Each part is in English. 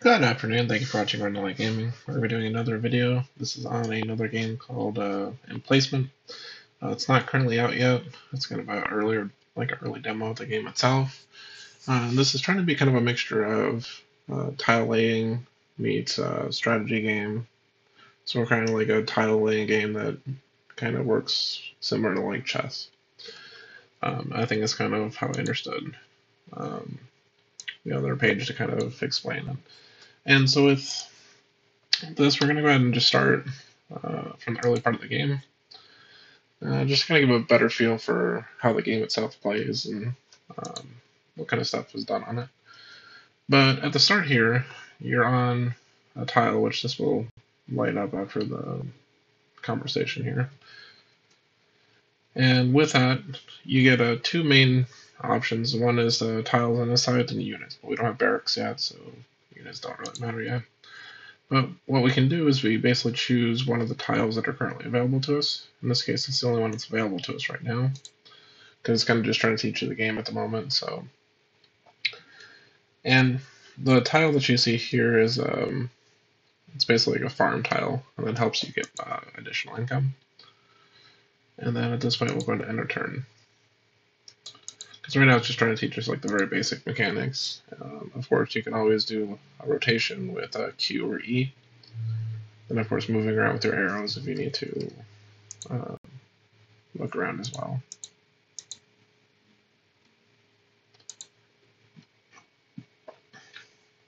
Good afternoon, thank you for watching Rundlii Gaming. We're going to be doing another video. This is on another game called Emplacement. It's not currently out yet. It's kind of an early demo of the game itself. This is trying to be kind of a mixture of tile laying meets strategy game. So we're kind of like a tile laying game that kind of works similar to like chess. I think that's kind of how I understood the other page to kind of explain it. And so with this, we're going to go ahead and just start from the early part of the game. Just kind of give a better feel for how the game itself plays and what kind of stuff is done on it. But at the start here, you're on a tile, which this will light up after the conversation here. And with that, you get two main options. One is the tiles on this side and the units, but we don't have barracks yet, so units don't really matter yet. But what we can do is we basically choose one of the tiles that are currently available to us. In this case, it's the only one that's available to us right now, because it's kind of just trying to teach you the game at the moment. So, and the tile that you see here is it's basically like a farm tile, and that helps you get additional income. And then at this point, we're going to end our turn. Because right now it's just trying to teach us like the very basic mechanics. Of course, you can always do a rotation with Q or E. And of course, moving around with your arrows if you need to look around as well.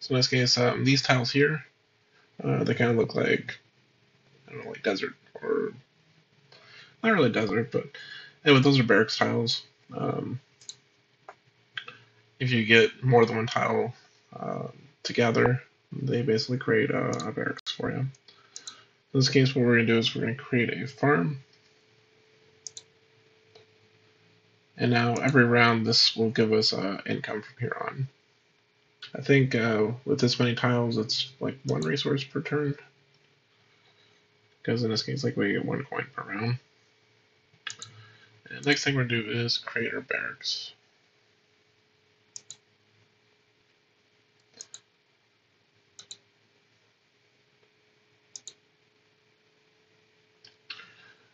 So in this case, these tiles here, they kind of look like, I don't know, like desert, or not really desert, but anyway, those are barracks tiles. If you get more than one tile together, they basically create a barracks for you. In this case, what we're going to do is we're going to create a farm. And now every round, this will give us income from here on. I think with this many tiles, it's like 1 resource per turn. Because in this case, like we get 1 coin per round. And next thing we're going to do is create our barracks.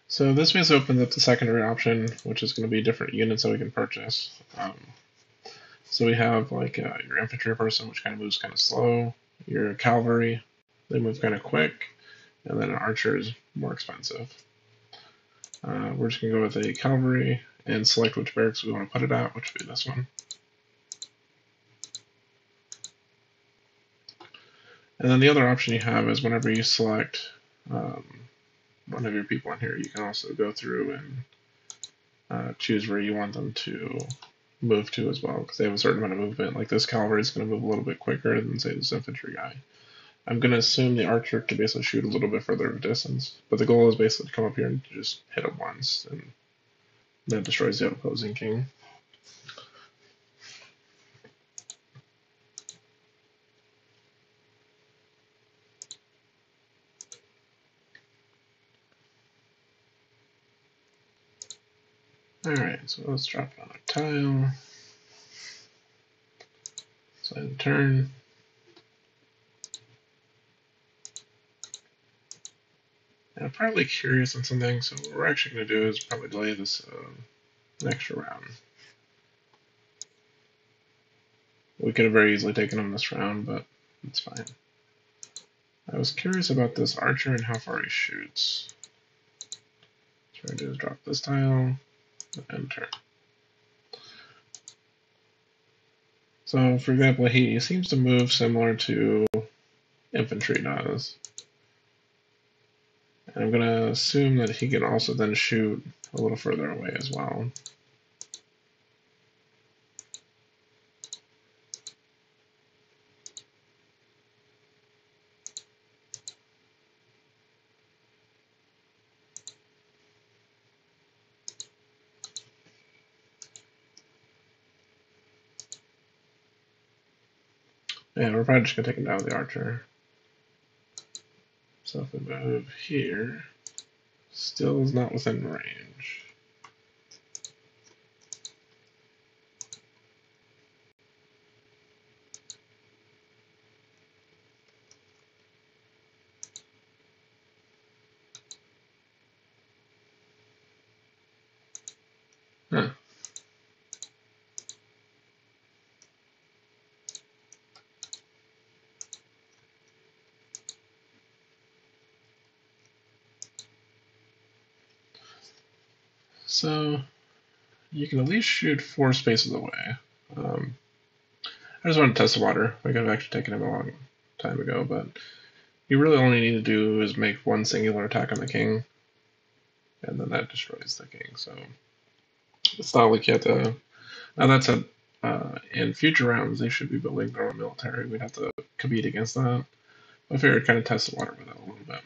So this basically opens up the secondary option, which is going to be different units that we can purchase. So we have like your infantry person, which kind of moves kind of slow. Your cavalry, they move kind of quick. And then an archer is more expensive. We're just going to go with a cavalry and select which barracks we want to put it at, which would be this one. And then the other option you have is whenever you select one of your people in here, you can also go through and choose where you want them to move to as well, because they have a certain amount of movement. Like this cavalry is going to move a little bit quicker than, say, this infantry guy. I'm going to assume the archer can basically shoot a little bit further of a distance, but the goal is basically to come up here and just hit it once, and that destroys the opposing king. Alright, so let's drop it on a tile. So end turn. And I'm probably curious on something, so what we're actually going to do is probably delay this an extra round. We could have very easily taken him this round, but it's fine. I was curious about this archer and how far he shoots. So what I'm going to do is drop this tile, and turn. So, for example, he seems to move similar to infantry does. And I'm going to assume that he can also then shoot a little further away as well. Yeah, we're probably just going to take him down with the archer. So if we move here, still is not within range. So you can at least shoot 4 spaces away. I just want to test the water. I could have actually taken him a long time ago, but you really only need to do is make one singular attack on the king, and then that destroys the king. So it's not like you have to. Now that said, in future rounds they should be building their own military. We'd have to compete against that. I figured kind of test the water with that a little bit.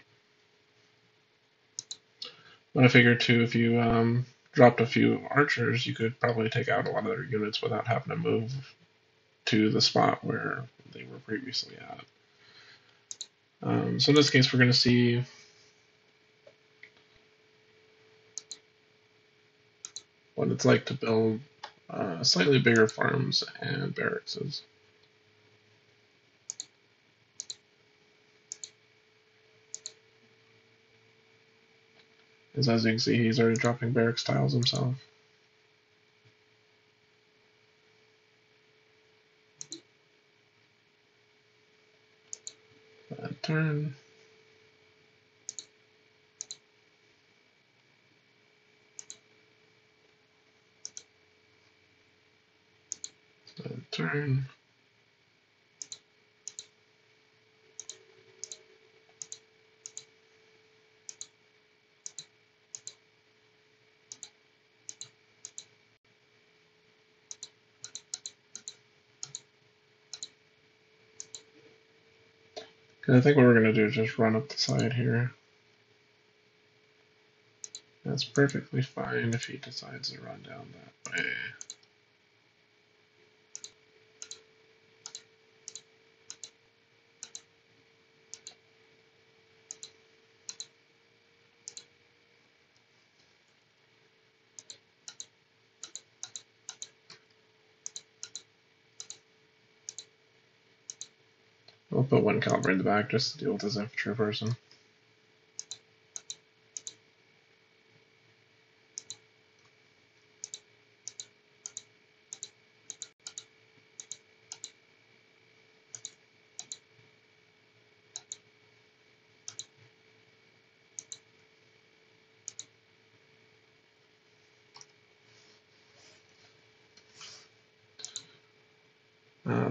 But I figured too, if you dropped a few archers, you could probably take out a lot of their units without having to move to the spot where they were previously at. So in this case, we're going to see what it's like to build slightly bigger farms and barracks. As you can see, he's already dropping barracks tiles himself. Bad turn. Bad turn. I think what we're going to do is just run up the side here. That's perfectly fine if he decides to run down that way. We'll put one cavalry in the back just to deal with this infantry person.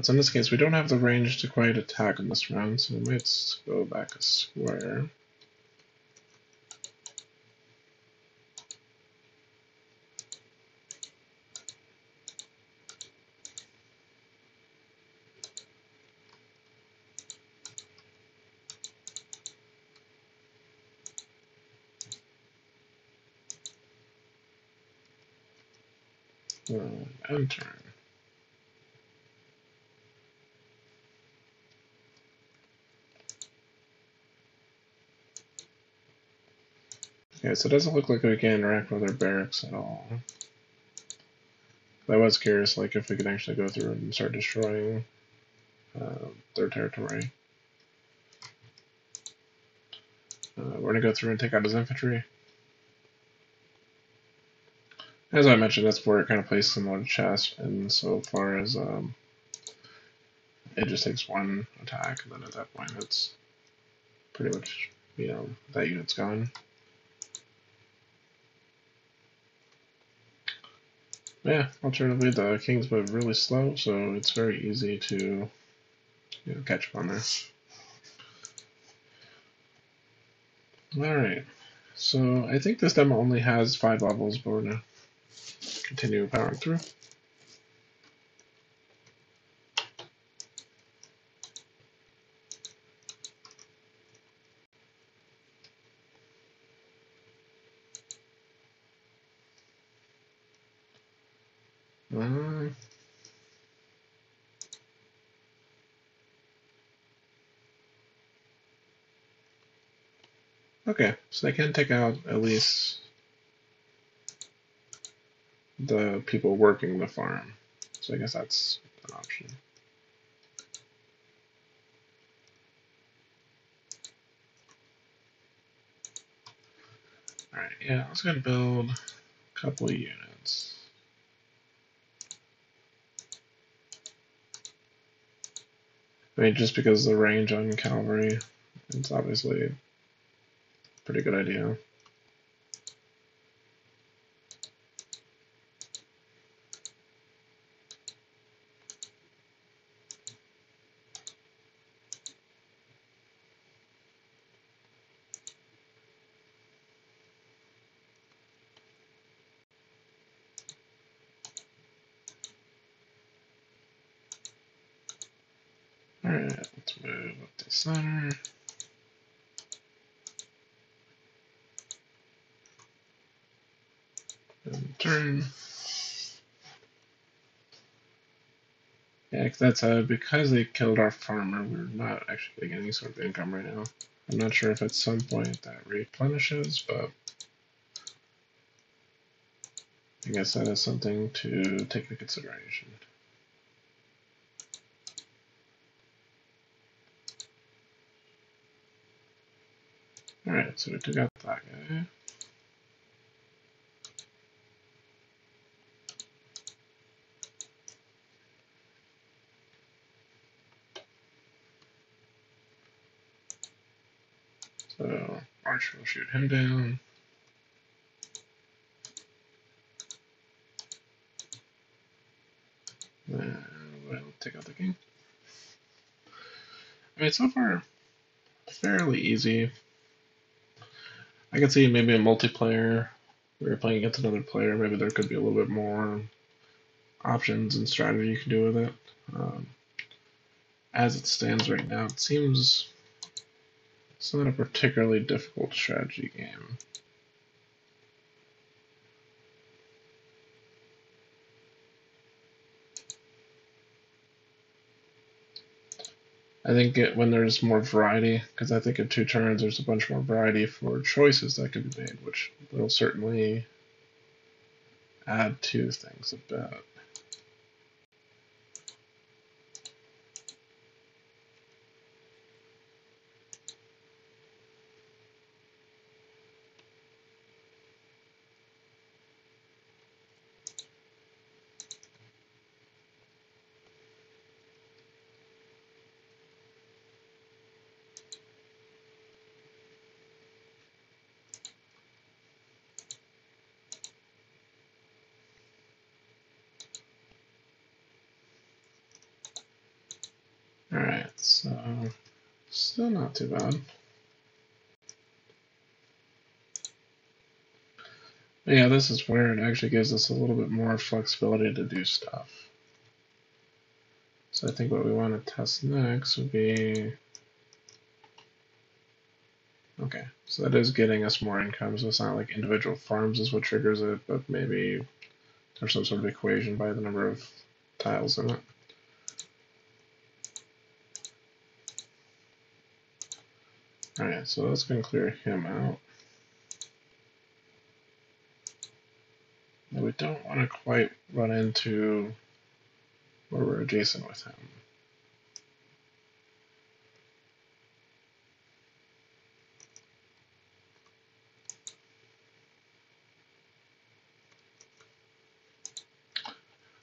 So in this case, we don't have the range to quite attack in this round, so we might go back a square. End turn. Okay, so it doesn't look like we can interact with our barracks at all. I was curious, like, if we could actually go through and start destroying their territory. We're gonna go through and take out his infantry. As I mentioned, that's where it kind of plays similar to chess, and so far as it just takes one attack, and then at that point it's pretty much, that unit's gone. Yeah, alternatively, the kings move really slow, so it's very easy to catch up on there. Alright, so I think this demo only has 5 levels, but we're going to continue powering through. Okay, so they can take out at least the people working the farm. So I guess that's an option. Alright, yeah, I was going to build a couple of units. I mean, just because of the range on cavalry, it's obviously a pretty good idea. Alright, let's move up to center. And turn. Yeah, that's because they killed our farmer, we're not actually getting any sort of income right now. I'm not sure if at some point that replenishes, but I guess that is something to take into consideration. Alright, so we took out that guy. So Archer will shoot him down. And we'll take out the king. I mean, so far, fairly easy. I could see maybe a multiplayer. We were playing against another player. Maybe there could be a little bit more options and strategy you can do with it. As it stands right now, it seems it's not a particularly difficult strategy game. I think when there's more variety, because I think in 2 turns there's a bunch more variety for choices that can be made, which will certainly add to things a bit. Alright, so still not too bad. But yeah, this is where it actually gives us a little bit more flexibility to do stuff. So I think what we want to test next would be, okay, so that is getting us more income, so it's not like individual farms is what triggers it, but maybe there's some sort of equation by the number of tiles in it. Alright, so that's going to clear him out. Now we don't want to quite run into where we're adjacent with him.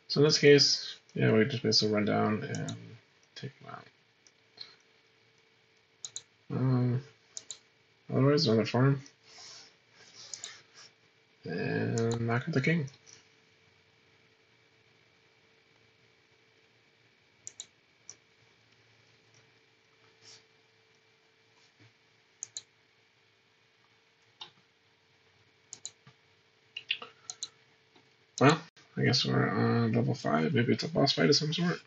So in this case, yeah, we just basically run down and take him out. Otherwise, another farm. And knock out the king. Well, I guess we're on level 5. Maybe it's a boss fight of some sort.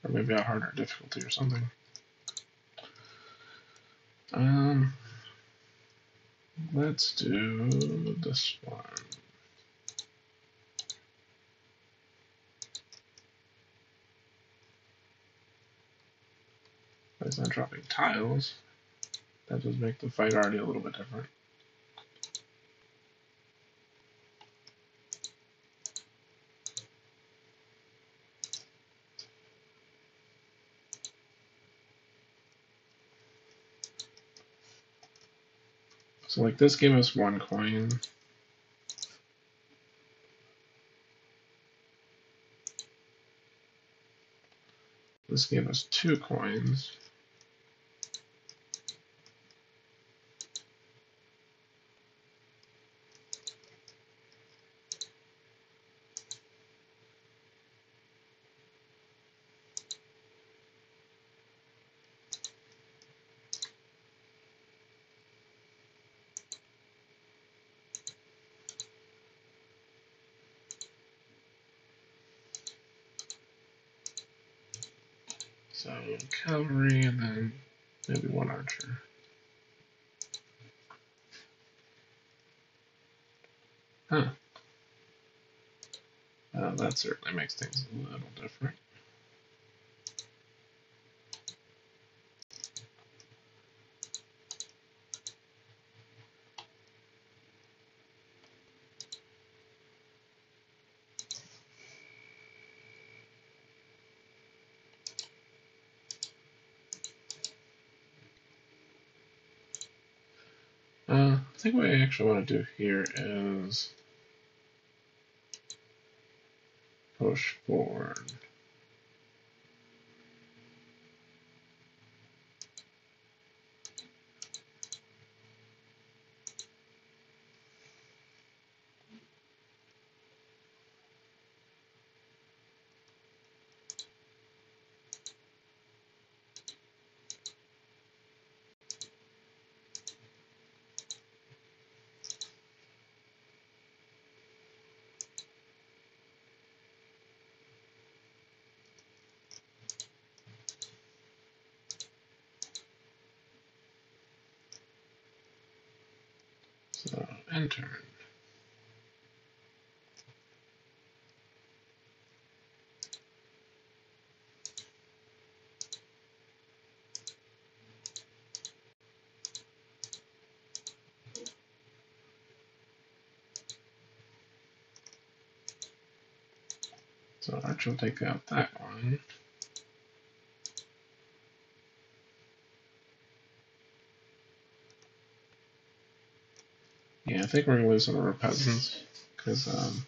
Or maybe a harder difficulty or something. Let's do this one. By not dropping tiles, that does make the fight already a little bit different. So like this gave us 1 coin. This gave us 2 coins. So cavalry and then maybe one archer. Huh. That certainly makes things a little different. I think what I actually want to do here is push forward. So enter. So archer will take out that one. Yeah, I think we're gonna lose some of our peasants because um,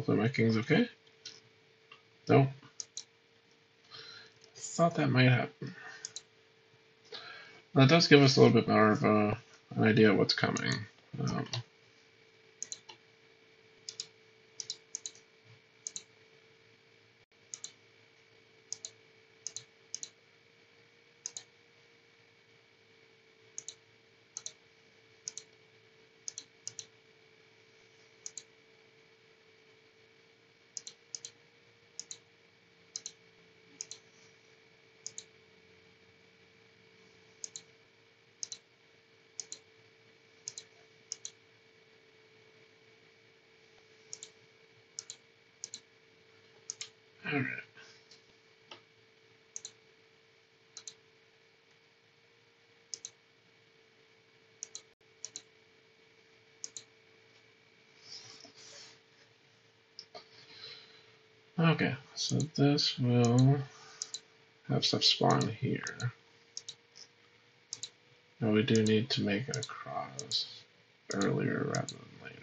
hopefully my king's okay. Nope. Thought that might happen. That does give us a little bit more of an idea of what's coming. Um, Alright. Okay, so this will have stuff spawn here. Now we do need to make it across earlier rather than later.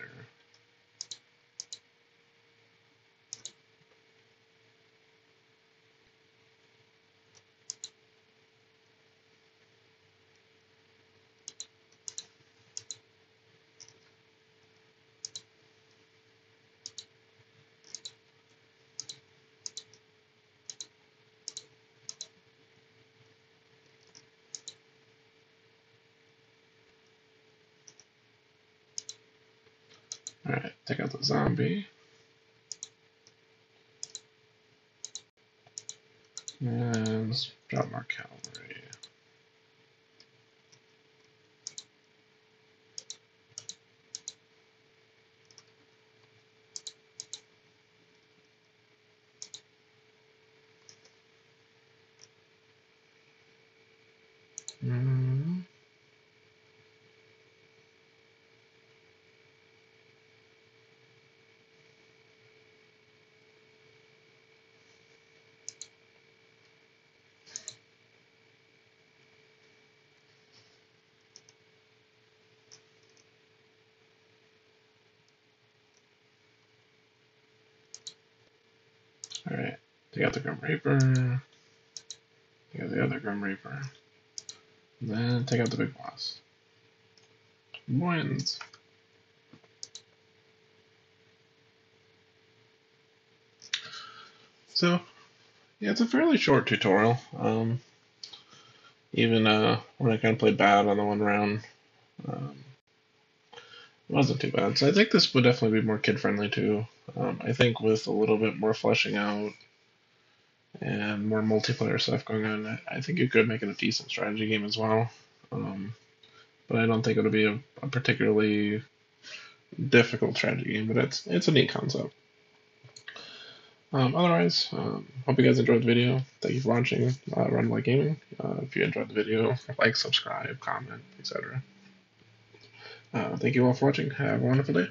Alright, take out the zombie. And let's drop more cavalry. Mm. Alright, take out the Grim Reaper. Take out the other Grim Reaper. And then take out the big boss. Wins. So, yeah, it's a fairly short tutorial. Even when I kind of played bad on the one round, um, it wasn't too bad. So I think this would definitely be more kid-friendly too. I think with a little bit more fleshing out and more multiplayer stuff going on, I think you could make it a decent strategy game as well. But I don't think it'll be a particularly difficult strategy game. But it's a neat concept. Otherwise, hope you guys enjoyed the video. Thank you for watching Rundlii Gaming. If you enjoyed the video, like, subscribe, comment, etc. Thank you all for watching. Have a wonderful day.